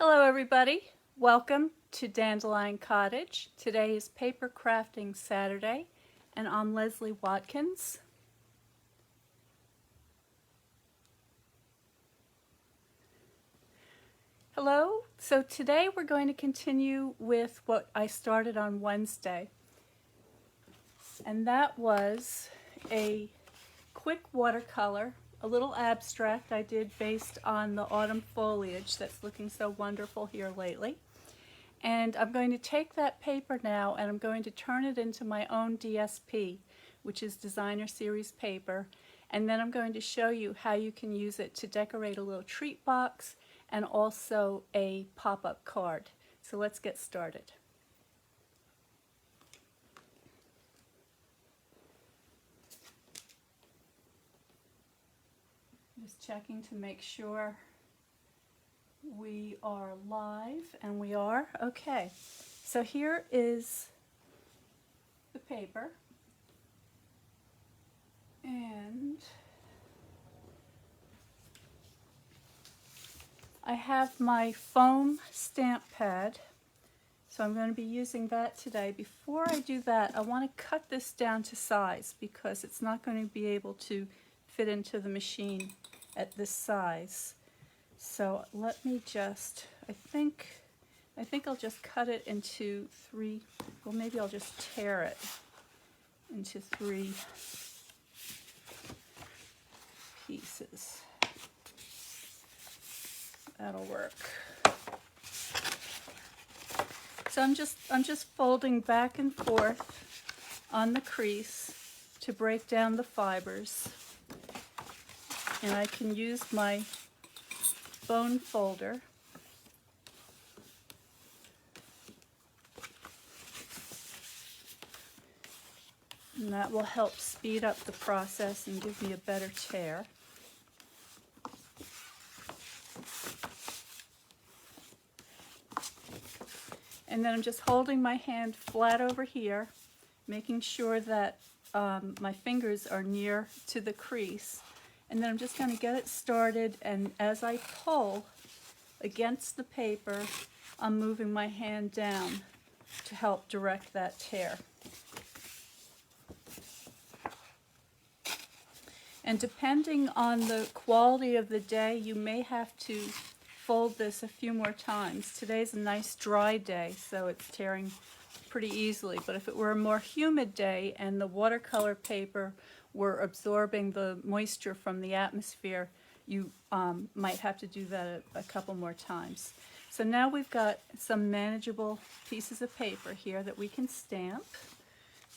Hello everybody, welcome to Dandelion Cottage. Today is Paper Crafting Saturday and I'm Leslie Watkins. Hello, so today we're going to continue with what I started on Wednesday, and that was a quick watercolor, a little abstract I did based on the autumn foliage that's looking so wonderful here lately. And I'm going to take that paper now and I'm going to turn it into my own DSP, which is Designer Series paper, and then I'm going to show you how you can use it to decorate a little treat box and also a pop-up card. So let's get started. Just checking to make sure we are live, and we are. Okay, so here is the paper, and I have my foam stamp pad, so I'm going to be using that today. Before I do that, I want to cut this down to size because it's not going to be able to fit into the machine at this size. So let me just, I think I'll just cut it into three, well maybe I'll just tear it into three pieces. That'll work. So I'm just folding back and forth on the crease to break down the fibers, and I can use my bone folder and that will help speed up the process and give me a better tear. And then I'm just holding my hand flat over here, making sure that my fingers are near to the crease. And then I'm just going to get it started, and as I pull against the paper, I'm moving my hand down to help direct that tear. And depending on the quality of the day, you may have to fold this a few more times. Today's a nice dry day, so it's tearing pretty easily. But if it were a more humid day and the watercolor paper were absorbing the moisture from the atmosphere, you might have to do that a couple more times. So now we've got some manageable pieces of paper here that we can stamp.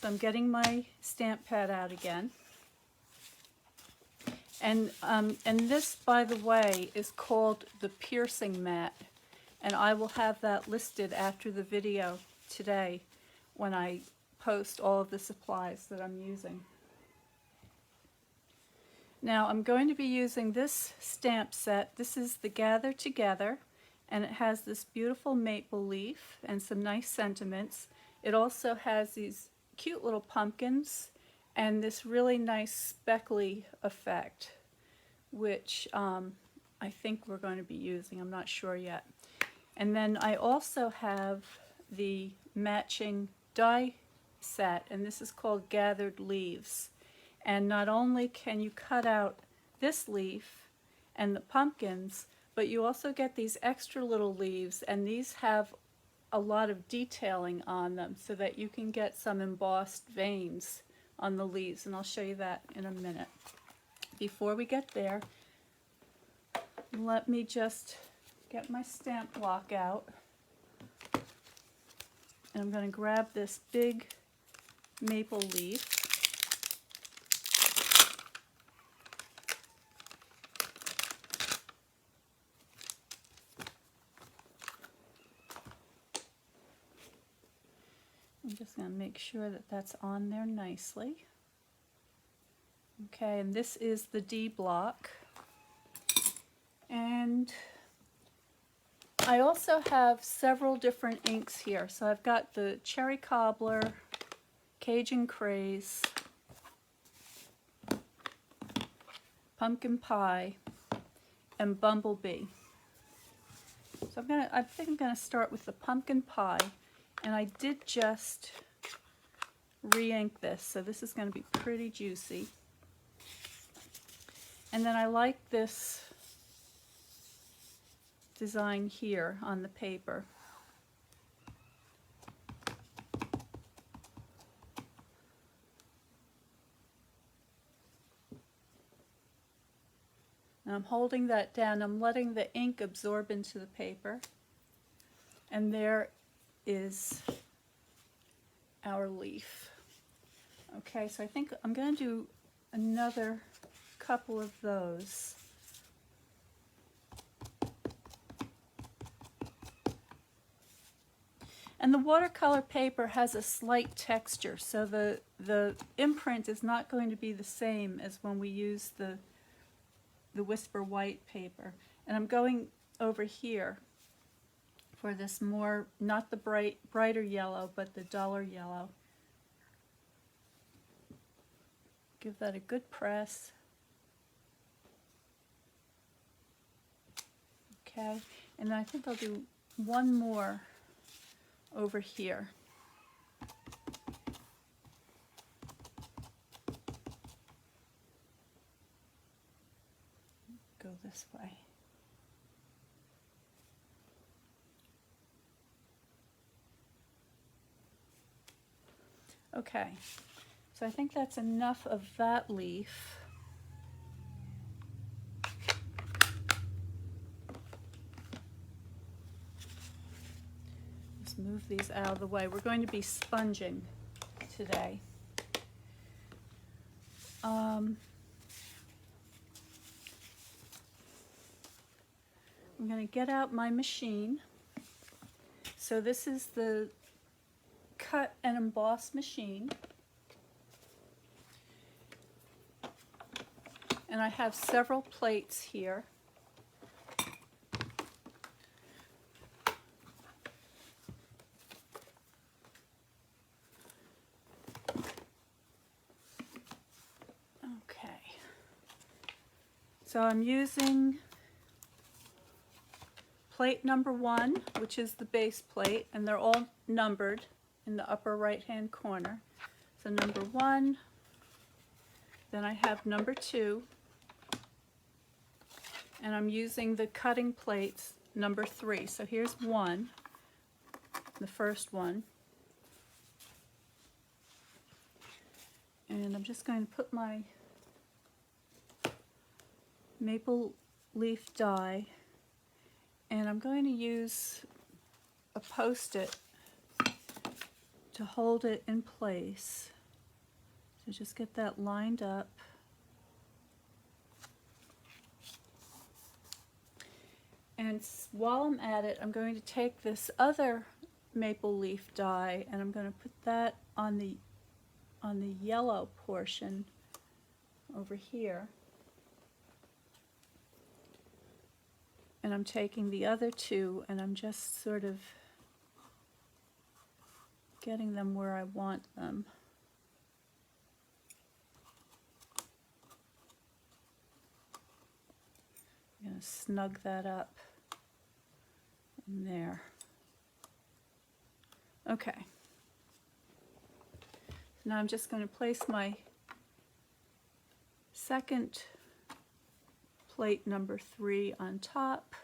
So I'm getting my stamp pad out again. And this, by the way, is called the piercing mat, and I will have that listed after the video today when I post all of the supplies that I'm using. Now I'm going to be using this stamp set. This is the Gather Together, and it has this beautiful maple leaf and some nice sentiments. It also has these cute little pumpkins and this really nice speckly effect, which I think we're going to be using. I'm not sure yet. And then I also have the matching die set, and this is called Gathered Leaves. And not only can you cut out this leaf and the pumpkins, but you also get these extra little leaves, and these have a lot of detailing on them so that you can get some embossed veins on the leaves, and I'll show you that in a minute. Before we get there, let me just get my stamp block out, and I'm going to grab this big maple leaf. I'm just going to make sure that that's on there nicely. Okay, and this is the D block. And I also have several different inks here. So I've got the Cherry Cobbler, Cajun Craze, Pumpkin Pie, and Bumblebee. So I think I'm gonna start with the pumpkin pie, and I did just re-ink this, so this is gonna be pretty juicy. And then I like this design here on the paper. And I'm holding that down. I'm letting the ink absorb into the paper. And there is our leaf. Okay, so I think I'm going to do another couple of those. And the watercolor paper has a slight texture, so the imprint is not going to be the same as when we use the Whisper White paper. And I'm going over here for this more, not the brighter yellow, but the duller yellow. Give that a good press. Okay, and then I think I'll do one more over here. Go this way. Okay, so I think that's enough of that leaf. Let's move these out of the way. We're going to be sponging today. I'm going to get out my machine. So this is the cut and emboss machine. And I have several plates here. Okay. So I'm using plate number 1, which is the base plate, and they're all numbered in the upper right hand corner. So number 1, then I have number 2, and I'm using the cutting plates number 3. So here's 1, the first one, and I'm just going to put my maple leaf die, and I'm going to use a Post-it to hold it in place. So just get that lined up. And while I'm at it, I'm going to take this other maple leaf die and I'm going to put that on the yellow portion over here. And I'm taking the other two and I'm just sort of getting them where I want them. I'm going to snug that up in there. Okay. Now I'm just going to place my second plate number 3 on top.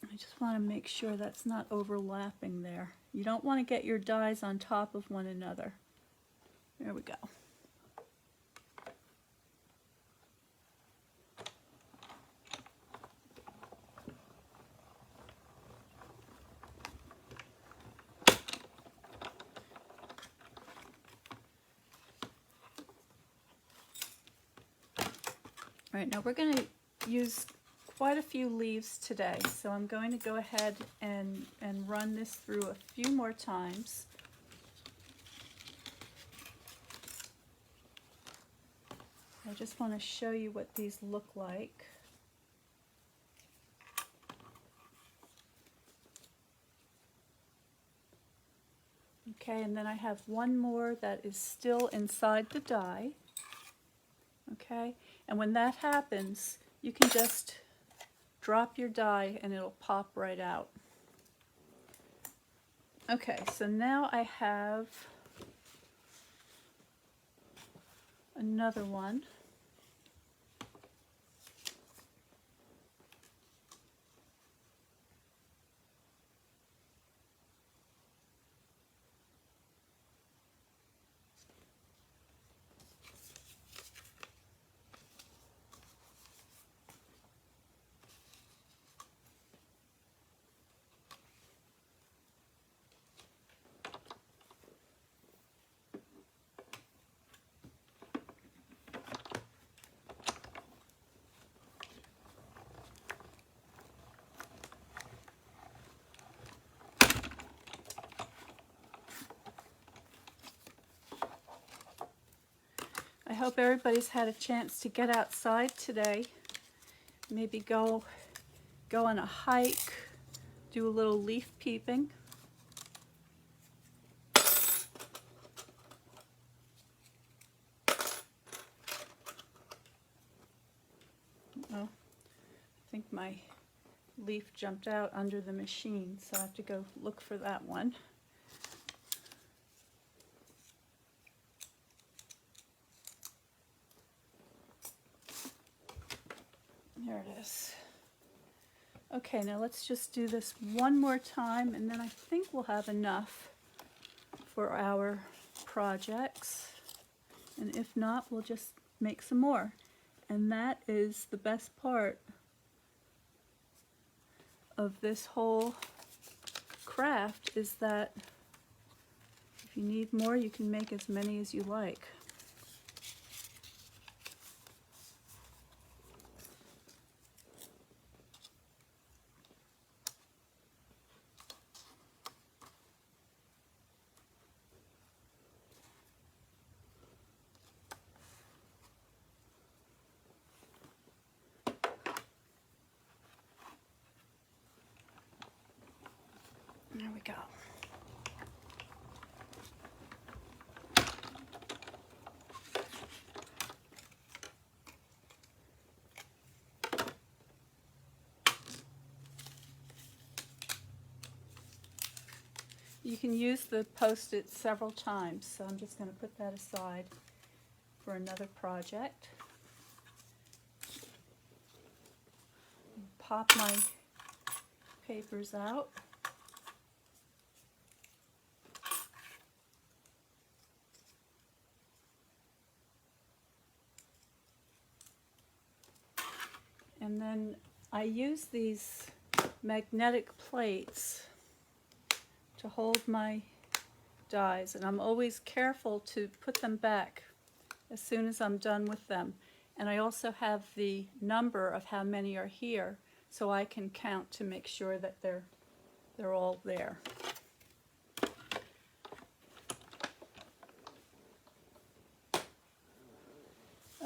I just want to make sure that's not overlapping there. You don't want to get your dies on top of one another. There we go. All right, now we're going to use quite a few leaves today, so I'm going to go ahead and run this through a few more times. I just want to show you what these look like. Okay, and then I have one more that is still inside the die. Okay, and when that happens, you can just drop your die and it'll pop right out. Okay, so now I have another one. I hope everybody's had a chance to get outside today. Maybe go on a hike, do a little leaf peeping. Oh, I think my leaf jumped out under the machine, so I have to go look for that one. There it is. Okay, now let's just do this one more time, and then I think we'll have enough for our projects. And if not, we'll just make some more. And that is the best part of this whole craft, is that if you need more, you can make as many as you like. There we go. You can use the Post-it several times, so I'm just going to put that aside for another project. Pop my papers out. And then I use these magnetic plates to hold my dies, and I'm always careful to put them back as soon as I'm done with them. And I also have the number of how many are here, so I can count to make sure that they're all there.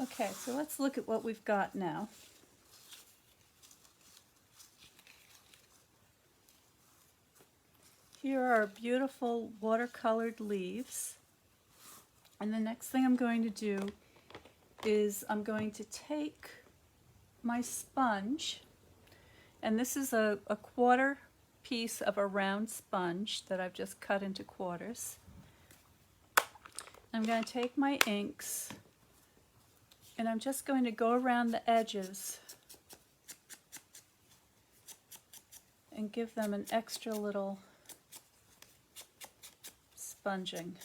Okay, so let's look at what we've got now. Here are our beautiful watercolored leaves. And the next thing I'm going to do is I'm going to take my sponge, and this is a quarter piece of a round sponge that I've just cut into quarters. I'm going to take my inks, and I'm just going to go around the edges and give them an extra little sponging.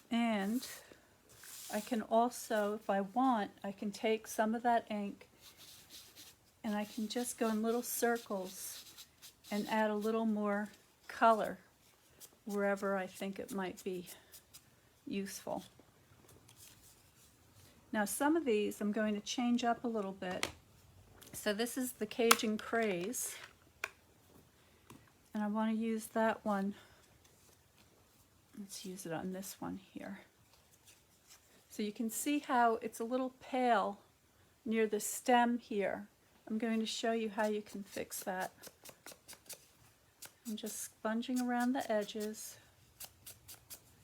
And I can also, if I want, I can take some of that ink and I can just go in little circles and add a little more color wherever I think it might be useful. Now some of these I'm going to change up a little bit. So this is the Cajun Craze, and I want to use that one. Let's use it on this one here. So you can see how it's a little pale near the stem here. I'm going to show you how you can fix that I'm just sponging around the edges,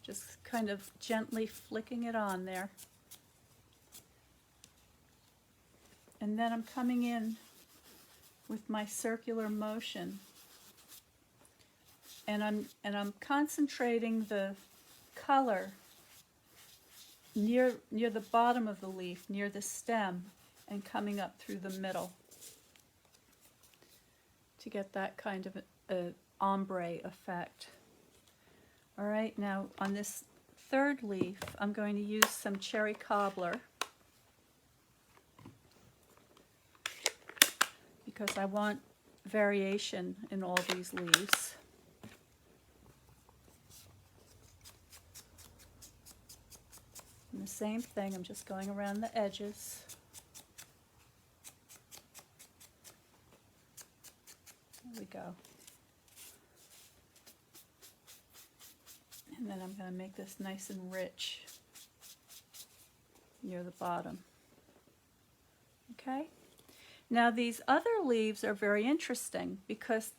just kind of gently flicking it on there. And then I'm coming in with my circular motion, and I'm concentrating the color near the bottom of the leaf, near the stem, and coming up through the middle to get that kind of a ombre effect. All right, now on this third leaf, I'm going to use some cherry cobbler because I want variation in all these leaves. And the same thing, I'm just going around the edges. There we go. And then I'm going to make this nice and rich near the bottom. Okay? Now these other leaves are very interesting because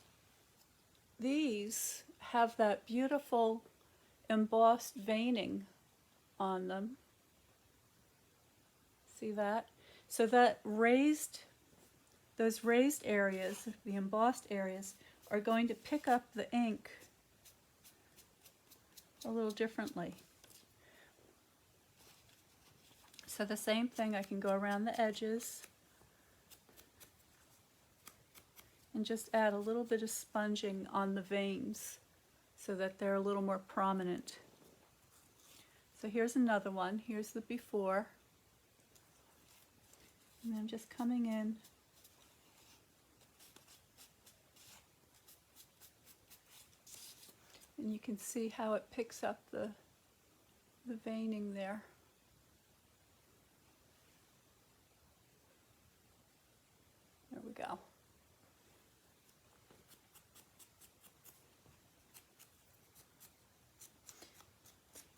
these have that beautiful embossed veining on them. See that? So that those raised areas, the embossed areas, are going to pick up the ink a little differently. So the same thing, I can go around the edges and just add a little bit of sponging on the veins so that they're a little more prominent. So here's another one. Here's the before. And I'm just coming in and you can see how it picks up the veining there. There we go.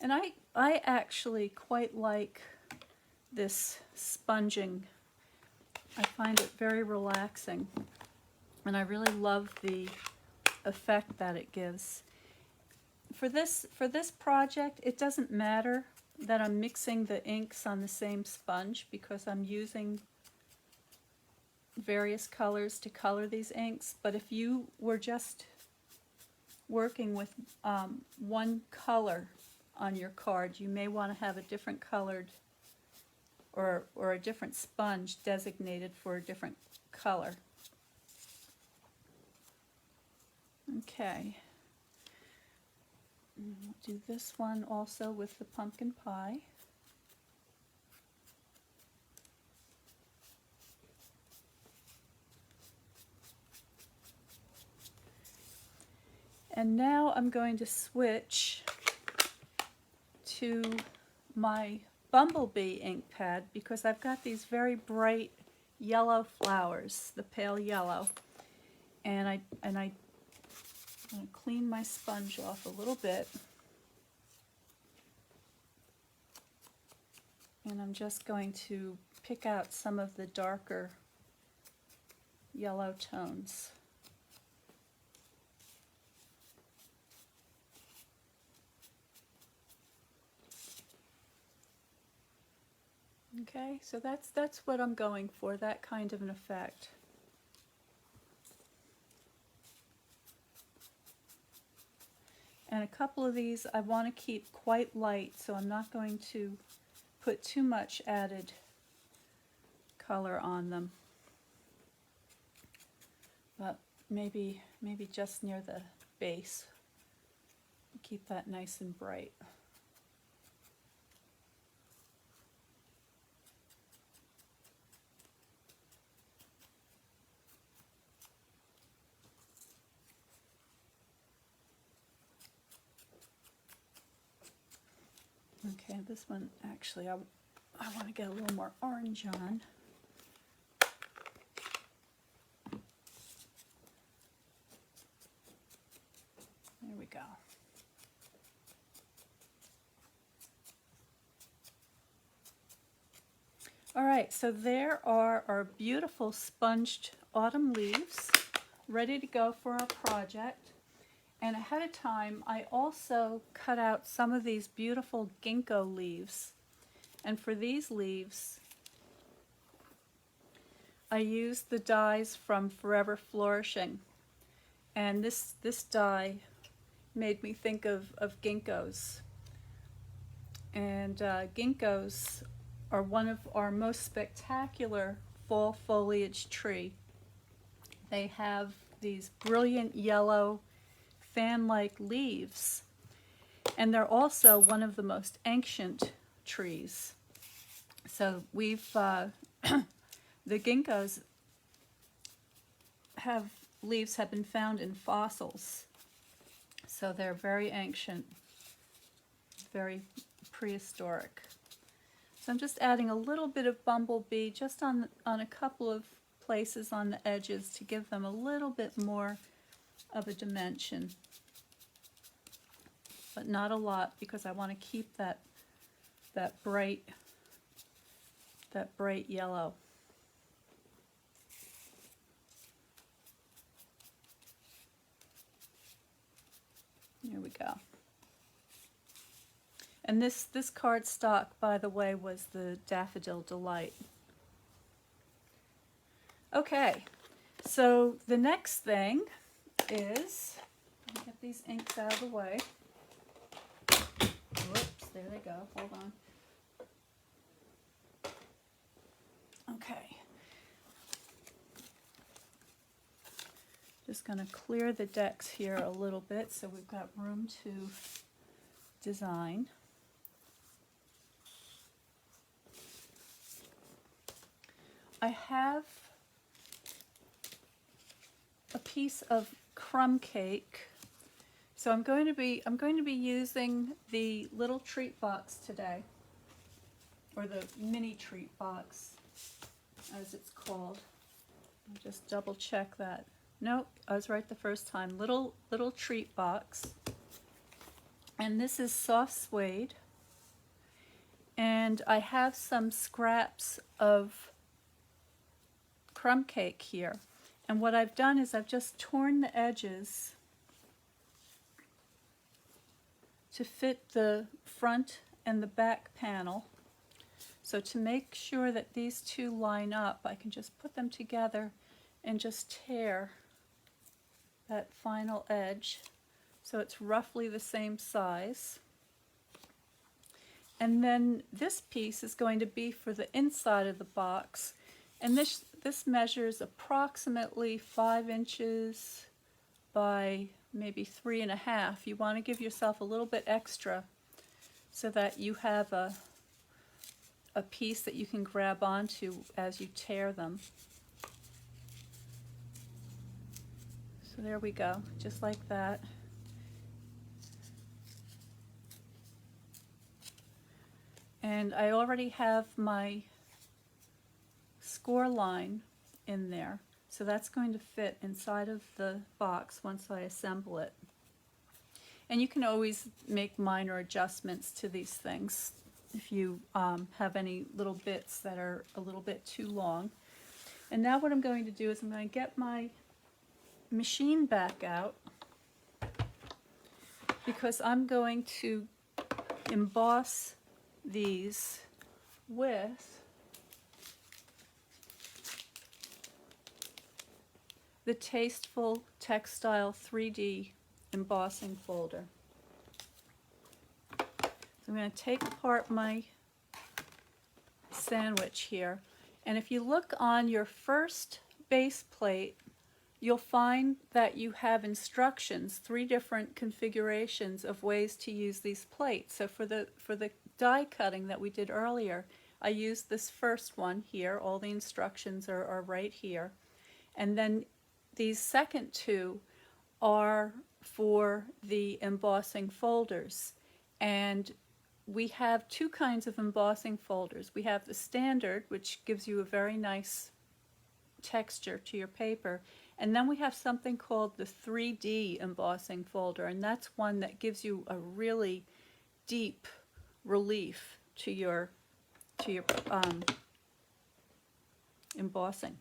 And I actually quite like this sponging. I find it very relaxing, and I really love the effect that it gives. For this project, it doesn't matter that I'm mixing the inks on the same sponge because I'm using various colors to color these inks. But if you were just working with one color on your card, you may want to have a different colored or a different sponge designated for a different color. Okay. We'll do this one also with the pumpkin pie. And now I'm going to switch to my Bumblebee ink pad because I've got these very bright yellow flowers, the pale yellow, and I'm going to clean my sponge off a little bit, and I'm just going to pick out some of the darker yellow tones. Okay, so that's what I'm going for, that kind of an effect. And a couple of these I want to keep quite light, so I'm not going to put too much added color on them. But maybe just near the base. Keep that nice and bright. Okay, this one actually I want to get a little more orange on. There we go. All right, so there are our beautiful sponged autumn leaves ready to go for our project. And ahead of time, I also cut out some of these beautiful ginkgo leaves. And for these leaves, I used the dyes from Forever Flourishing. And this dye made me think of ginkgos. And ginkgos are one of our most spectacular fall foliage tree. They have these brilliant yellow fan-like leaves, and they're also one of the most ancient trees. So we've the ginkgos leaves have been found in fossils, so they're very ancient, very prehistoric. So I'm just adding a little bit of bumblebee just on a couple of places on the edges to give them a little bit more of a dimension, but not a lot, because I want to keep that bright yellow. Here we go. And this cardstock, by the way, was the Daffodil Delight. Okay, so the next thing is, let me get these inks out of the way. Whoops, there they go, hold on. Okay. Just going to clear the decks here a little bit so we've got room to design. I have a piece of crumb cake. So I'm going to be using the little treat box today, or the mini treat box as it's called. I'll just double check that. Nope, I was right the first time. Little treat box. And this is soft suede. And I have some scraps of crumb cake here. And what I've done is I've just torn the edges to fit the front and the back panel. So to make sure that these two line up, I can just put them together and just tear that final edge so it's roughly the same size. And then this piece is going to be for the inside of the box, and this measures approximately 5 inches by maybe 3.5. You want to give yourself a little bit extra so that you have a piece that you can grab onto as you tear them. So there we go, just like that. And I already have my score line in there, so that's going to fit inside of the box once I assemble it. And you can always make minor adjustments to these things if you have any little bits that are a little bit too long. And now what I'm going to do is I'm going to get my machine back out, because I'm going to emboss these with the Tasteful Textile 3D embossing folder. So I'm going to take apart my sandwich here, and if you look on your first base plate, you'll find that you have instructions, 3 different configurations of ways to use these plates. So for the die cutting that we did earlier, I used this first one here. All the instructions are right here. And then these second 2 are for the embossing folders. And we have 2 kinds of embossing folders. We have the standard, which gives you a very nice texture to your paper. And then we have something called the 3D embossing folder, and that's one that gives you a really deep relief to your embossing.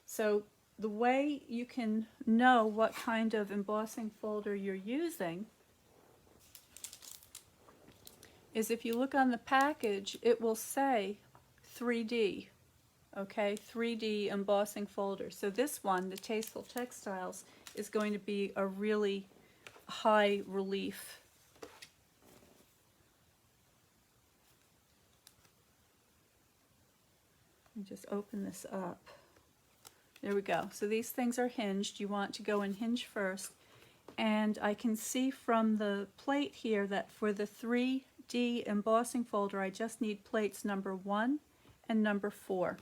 So the way you can know what kind of embossing folder you're using is if you look on the package, it will say 3D, okay, 3D embossing folder. So this one, the Tasteful Textiles, is going to be a really high relief. Let me just open this up. There we go. So these things are hinged. You want to go and hinge first. And I can see from the plate here that for the 3D embossing folder, I just need plates number 1 and number 4.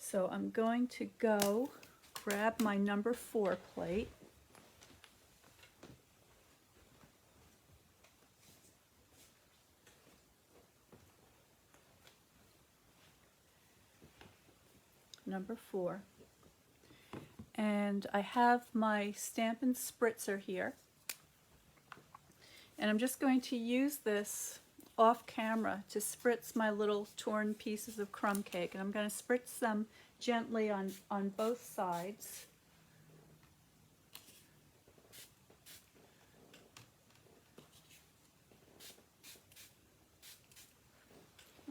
So I'm going to go grab my number 4 plate. Number 4. And I have my Stampin' Spritzer here. And I'm just going to use this off camera to spritz my little torn pieces of crumb cake. And I'm going to spritz them gently on both sides.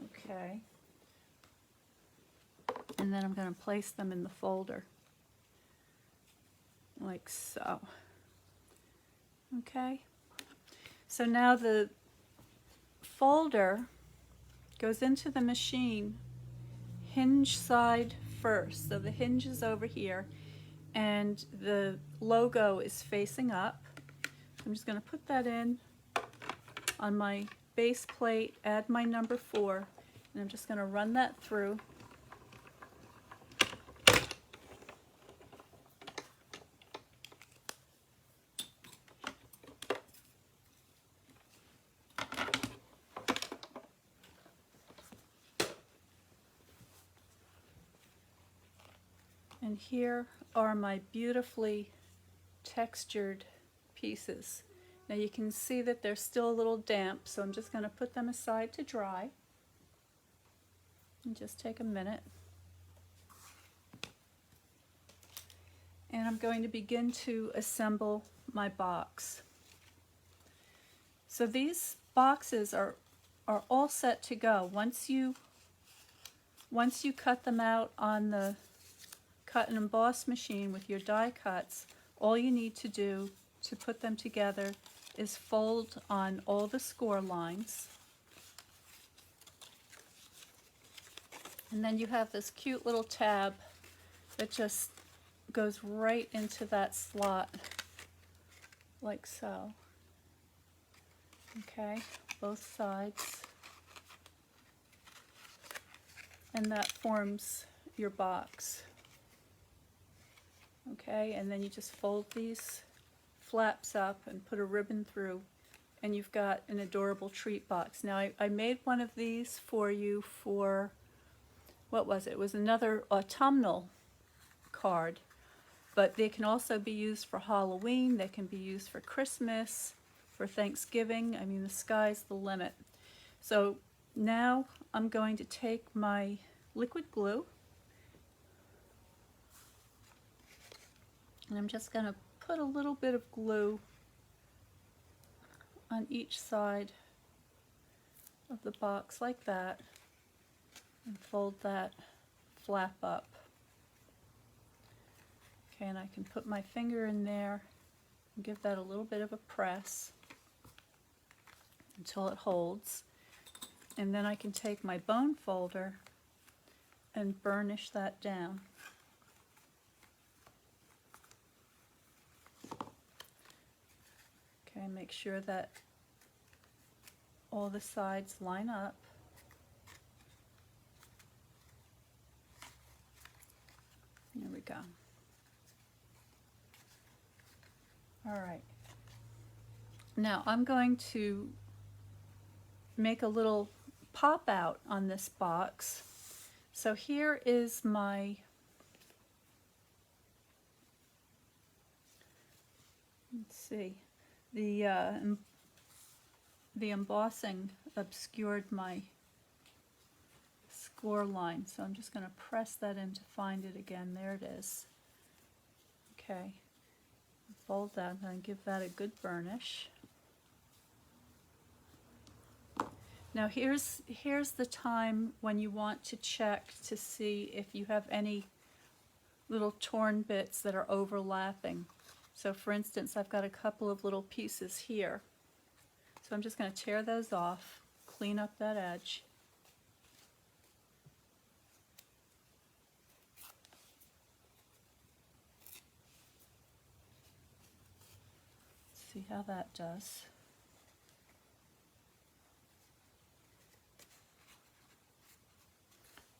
Okay. And then I'm going to place them in the folder, like so. Okay. So now the folder goes into the machine hinge side first. So the hinge is over here and the logo is facing up. I'm just going to put that in on my base plate, add my number 4, and I'm just going to run that through. And here are my beautifully textured pieces. Now you can see that they're still a little damp, so I'm just going to put them aside to dry. And just take a minute. And I'm going to begin to assemble my box. So these boxes are all set to go. Once you cut them out on the cut and emboss machine with your die cuts, all you need to do to put them together is fold on all the score lines. And then you have this cute little tab that just goes right into that slot, like so. Okay, both sides. And that forms your box. Okay, and then you just fold these flaps up and put a ribbon through, and you've got an adorable treat box. Now I made one of these for you for, what was it? It was another autumnal card, but they can also be used for Halloween, they can be used for Christmas, for Thanksgiving. I mean, the sky's the limit. So now I'm going to take my liquid glue, and I'm just going to put a little bit of glue on each side of the box like that, and fold that flap up. Okay, and I can put my finger in there and give that a little bit of a press until it holds. And then I can take my bone folder and burnish that down. Okay, make sure that all the sides line up. There we go. All right. Now I'm going to make a little pop out on this box. So here is my let's see, the embossing obscured my score line. So I'm just going to press that in to find it again. There it is. Okay, fold that and give that a good burnish. Now here's the time when you want to check to see if you have any little torn bits that are overlapping. So for instance, I've got a couple of little pieces here. So I'm just going to tear those off, clean up that edge. See how that does.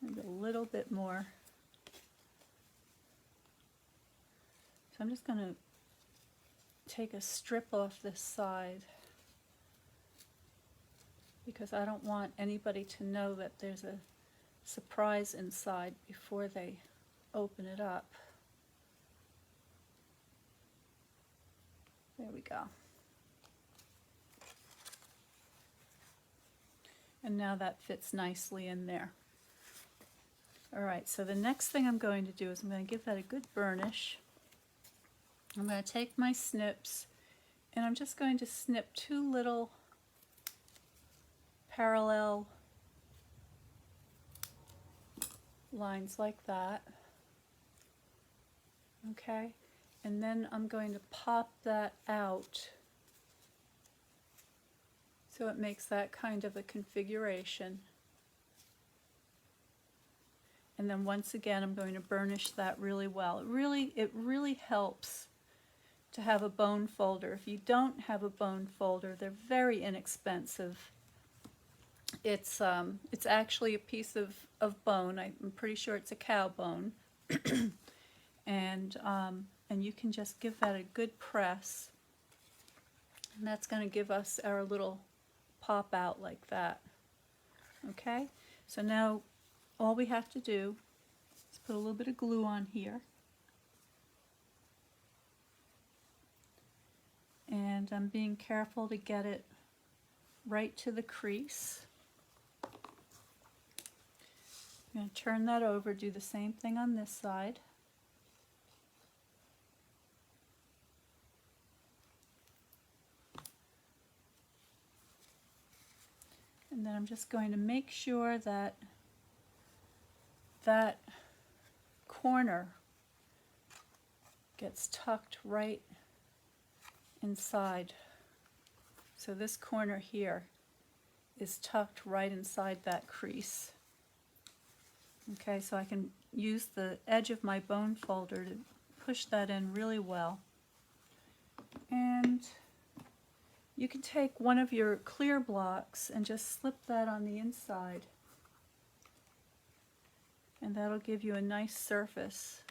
Maybe a little bit more. So I'm just going to take a strip off this side because I don't want anybody to know that there's a surprise inside before they open it up. There we go. And now that fits nicely in there. Alright, so the next thing I'm going to do is I'm going to give that a good burnish. I'm going to take my snips and I'm just going to snip two little parallel lines like that. Okay, and then I'm going to pop that out so it makes that kind of a configuration. And then once again I'm going to burnish that really well. It really helps to have a bone folder. If you don't have a bone folder, they're very inexpensive. It's actually a piece of bone. I'm pretty sure it's a cow bone. And you can just give that a good press. And that's going to give us our little pop out like that. Okay? So now all we have to do is put a little bit of glue on here. And I'm being careful to get it right to the crease. I'm going to turn that over, do the same thing on this side. And then I'm just going to make sure that that corner gets tucked right inside. So this corner here is tucked right inside that crease. Okay, so I can use the edge of my bone folder to push that in really well. And you can take one of your clear blocks and just slip that on the inside. And that'll give you a nice surface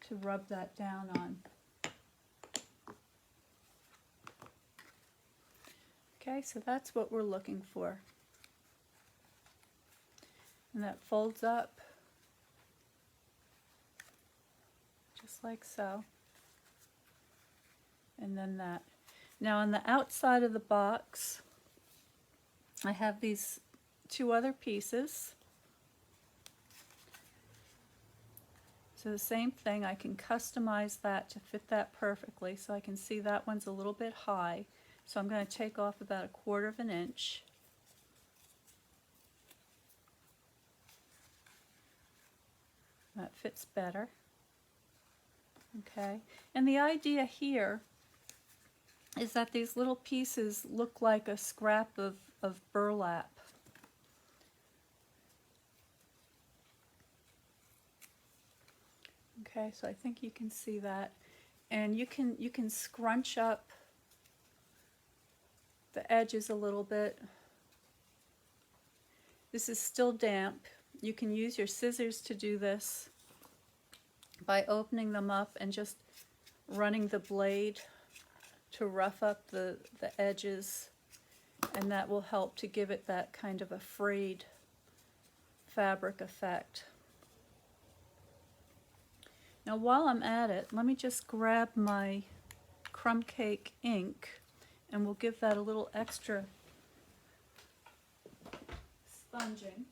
to rub that down on. Okay, so that's what we're looking for. And that folds up just like so. And then that. Now on the outside of the box, I have these two other pieces. So the same thing, I can customize that to fit that perfectly. So I can see that one's a little bit high. So I'm going to take off about 1/4 of an inch. That fits better. Okay, and the idea here is that these little pieces look like a scrap of burlap. Okay, so I think you can see that. And you can scrunch up the edges a little bit. This is still damp. You can use your scissors to do this by opening them up and just running the blade to rough up the edges, and that will help to give it that kind of a frayed fabric effect. Now while I'm at it, let me just grab my crumb cake ink and we'll give that a little extra sponging.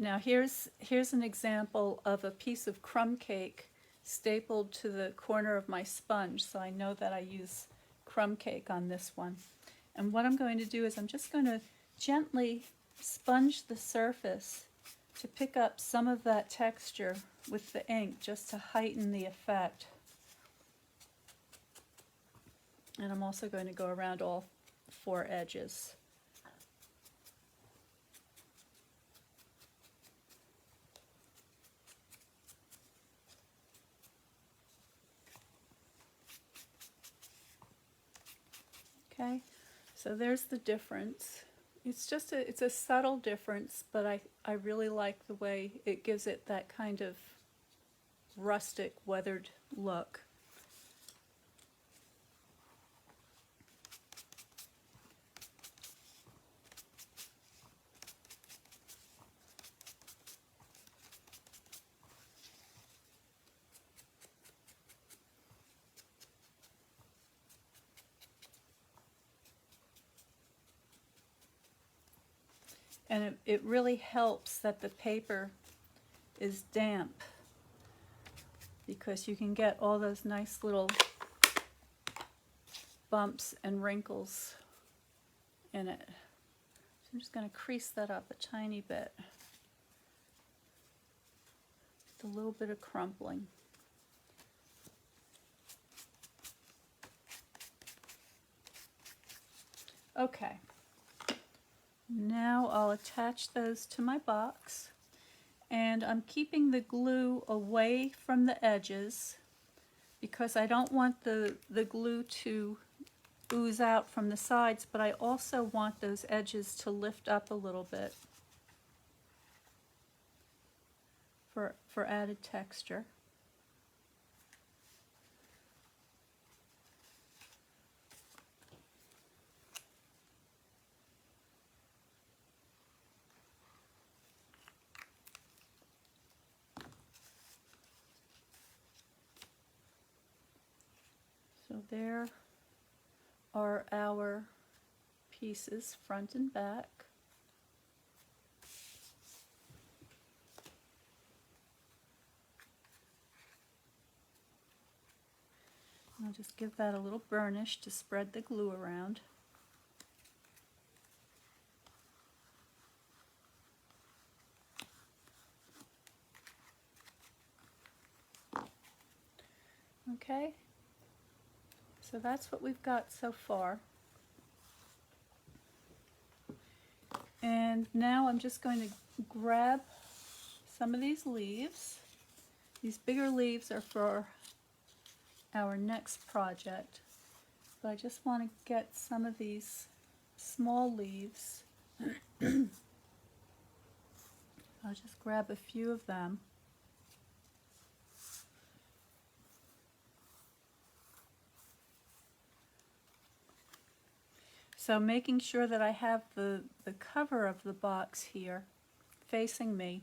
Now here's an example of a piece of crumb cake stapled to the corner of my sponge, so I know that I use crumb cake on this one. And what I'm going to do is I'm just going to gently sponge the surface to pick up some of that texture with the ink, just to heighten the effect. And I'm also going to go around all 4 edges. Okay, so there's the difference. It's a subtle difference, but I really like the way it gives it that kind of rustic, weathered look. And it really helps that the paper is damp, because you can get all those nice little bumps and wrinkles in it. So I'm just going to crease that up a tiny bit with a little bit of crumpling. Okay. Now I'll attach those to my box, and I'm keeping the glue away from the edges because I don't want the glue to ooze out from the sides, but I also want those edges to lift up a little bit for added texture. So there are our pieces, front and back. I'll just give that a little burnish to spread the glue around. Okay, so that's what we've got so far. And now I'm just going to grab some of these leaves. These bigger leaves are for our next project, but I just want to get some of these small leaves. I'll just grab a few of them. So making sure that I have the cover of the box here facing me,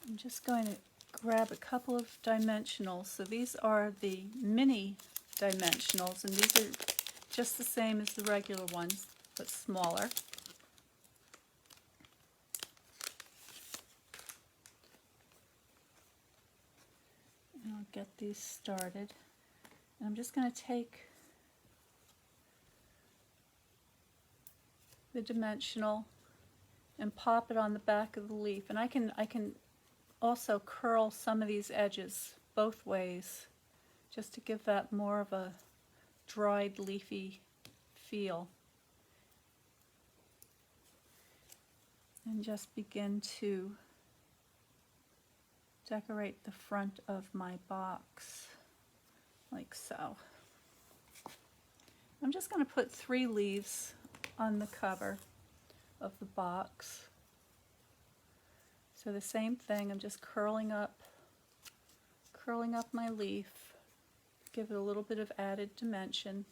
I'm just going to grab a couple of dimensionals. So these are the mini dimensionals, and these are just the same as the regular ones, but smaller. And I'll get these started. And I'm just going to take the dimensional and pop it on the back of the leaf. And I can also curl some of these edges both ways, just to give that more of a dried leafy feel. And just begin to decorate the front of my box like so. I'm just going to put 3 leaves on the cover of the box. So the same thing, I'm just curling up my leaf, give it a little bit of added dimension.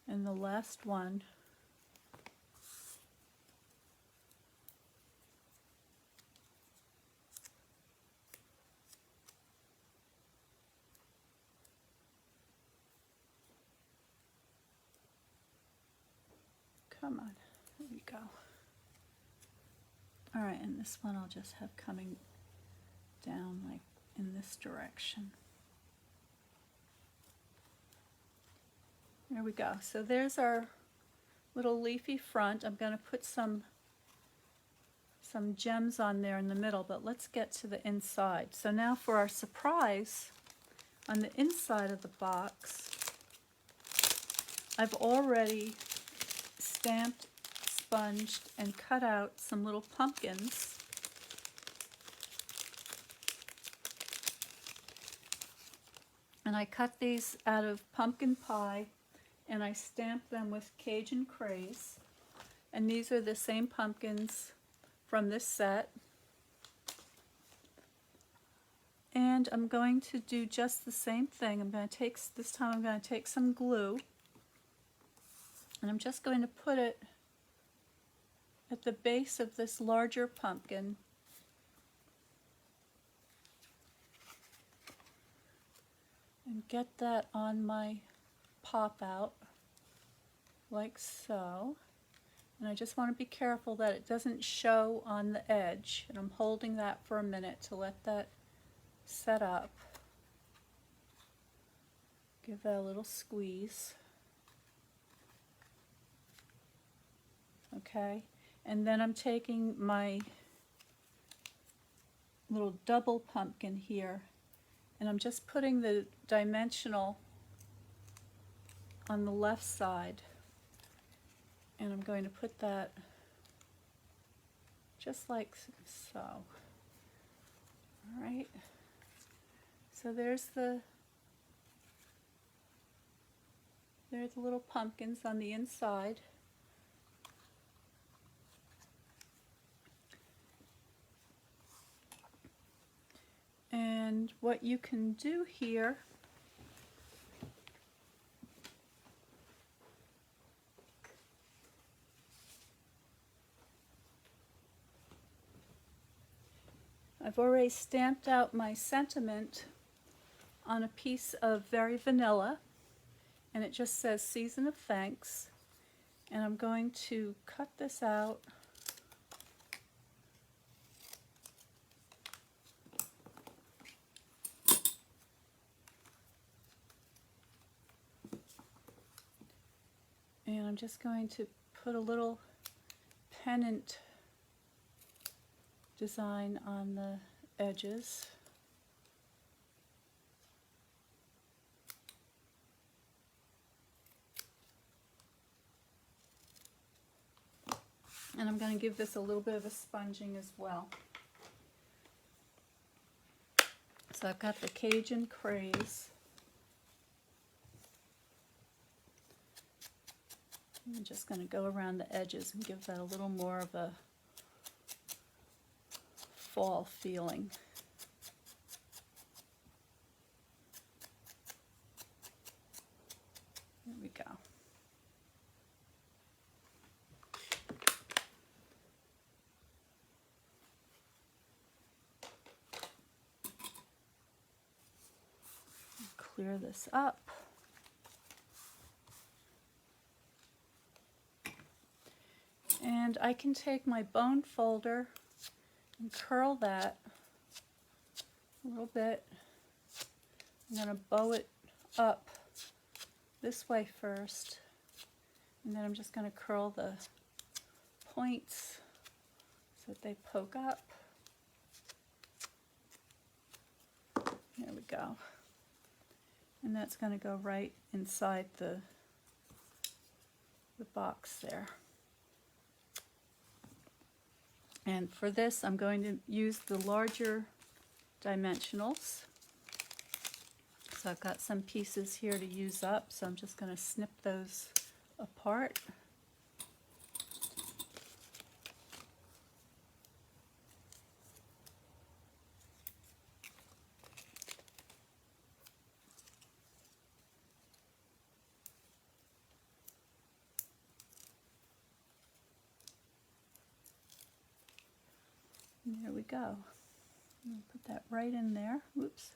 And the last one, come on, there we go. All right, and this one I'll just have coming down like in this direction. There we go. So there's our little leafy front. I'm going to put some gems on there in the middle, but let's get to the inside. So now for our surprise, on the inside of the box, I've already stamped, sponged, and cut out some little pumpkins. And I cut these out of pumpkin pie, and I stamped them with Cajun Craze. And these are the same pumpkins from this set. And I'm going to do just the same thing. This time I'm going to take some glue, and I'm just going to put it at the base of this larger pumpkin. And get that on my pop out, like so. And I just want to be careful that it doesn't show on the edge. And I'm holding that for a minute to let that set up. Give that a little squeeze. Okay, and then I'm taking my little double pumpkin here, and I'm just putting the dimensional on the left side, and I'm going to put that just like so. All right, so there's the little pumpkins on the inside. And what you can do here I've already stamped out my sentiment on a piece of Very Vanilla, and it just says Season of Thanks, and I'm going to cut this out and I'm just going to put a little pennant design on the edges. And I'm going to give this a little bit of a sponging as well. So I've got the Cajun Craze. I'm just going to go around the edges and give that a little more of a fall feeling. There we go. Clear this up. And I can take my bone folder and curl that a little bit. I'm going to bow it up this way first, and then I'm just going to curl the points so that they poke up. There we go. And that's going to go right inside the box there. And for this, I'm going to use the larger dimensionals. So I've got some pieces here to use up, so I'm just going to snip those apart. And there we go. I'll put that right in there. Whoops.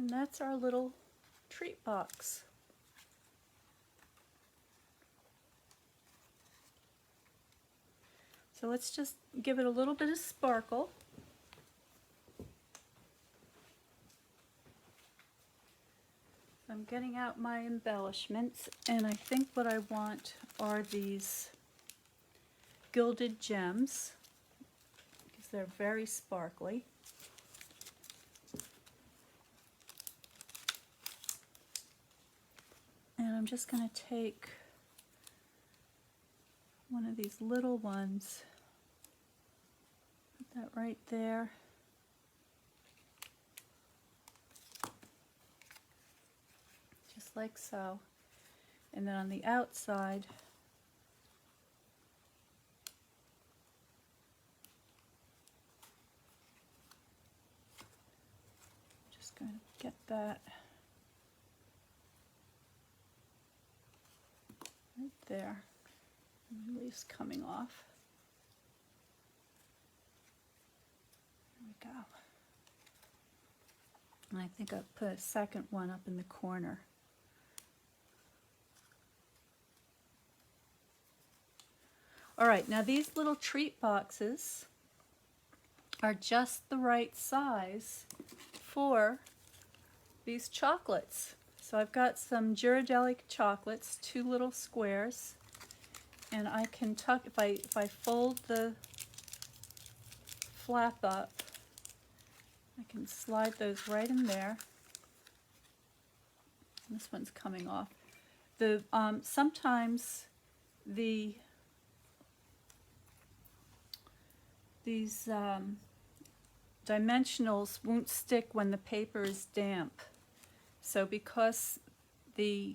And that's our little treat box. So let's just give it a little bit of sparkle. I'm getting out my embellishments, and I think what I want are these Gilded Gems, because they're very sparkly. And I'm just going to take one of these little ones, put that right there. Just like so. And then on the outside, just going to get that right there. And the leaves coming off. There we go. And I think I'll put a second one up in the corner. All right, now these little treat boxes are just the right size for these chocolates. So I've got some Ghiradelli chocolates, 2 little squares, and I can tuck, if I fold the flap up, I can slide those right in there. This one's coming off. Sometimes these dimensionals won't stick when the paper is damp. So because the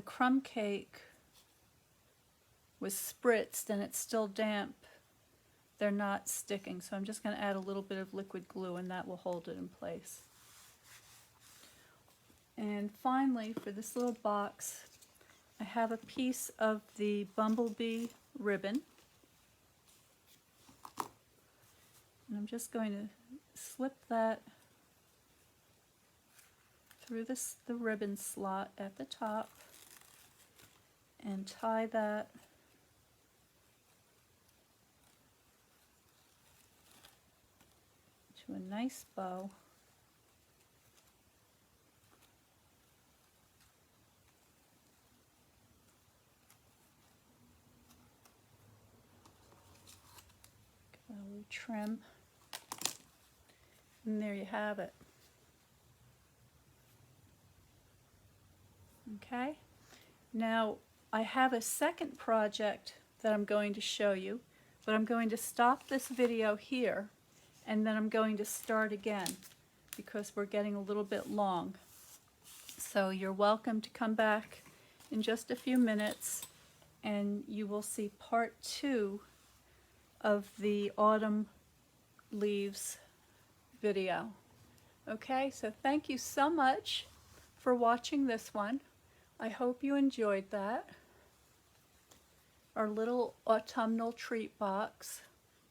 crumb cake was spritzed and it's still damp, they're not sticking. So I'm just going to add a little bit of liquid glue, and that will hold it in place. And finally, for this little box, I have a piece of the bumblebee ribbon. And I'm just going to slip that through the ribbon slot at the top and tie that to a nice bow. Give it a little trim. And there you have it. Okay, now I have a second project that I'm going to show you, but I'm going to stop this video here, and then I'm going to start again because we're getting a little bit long. So you're welcome to come back in just a few minutes, and you will see part 2 of the autumn leaves video. Okay, so thank you so much for watching this one. I hope you enjoyed that. Our little autumnal treat box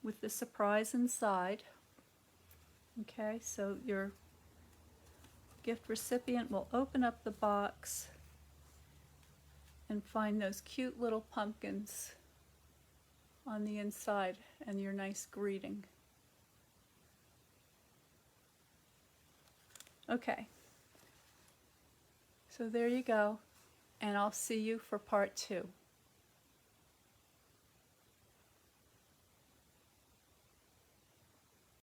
with the surprise inside. Okay, so your gift recipient will open up the box and find those cute little pumpkins on the inside and your nice greeting. Okay, so there you go, and I'll see you for part 2.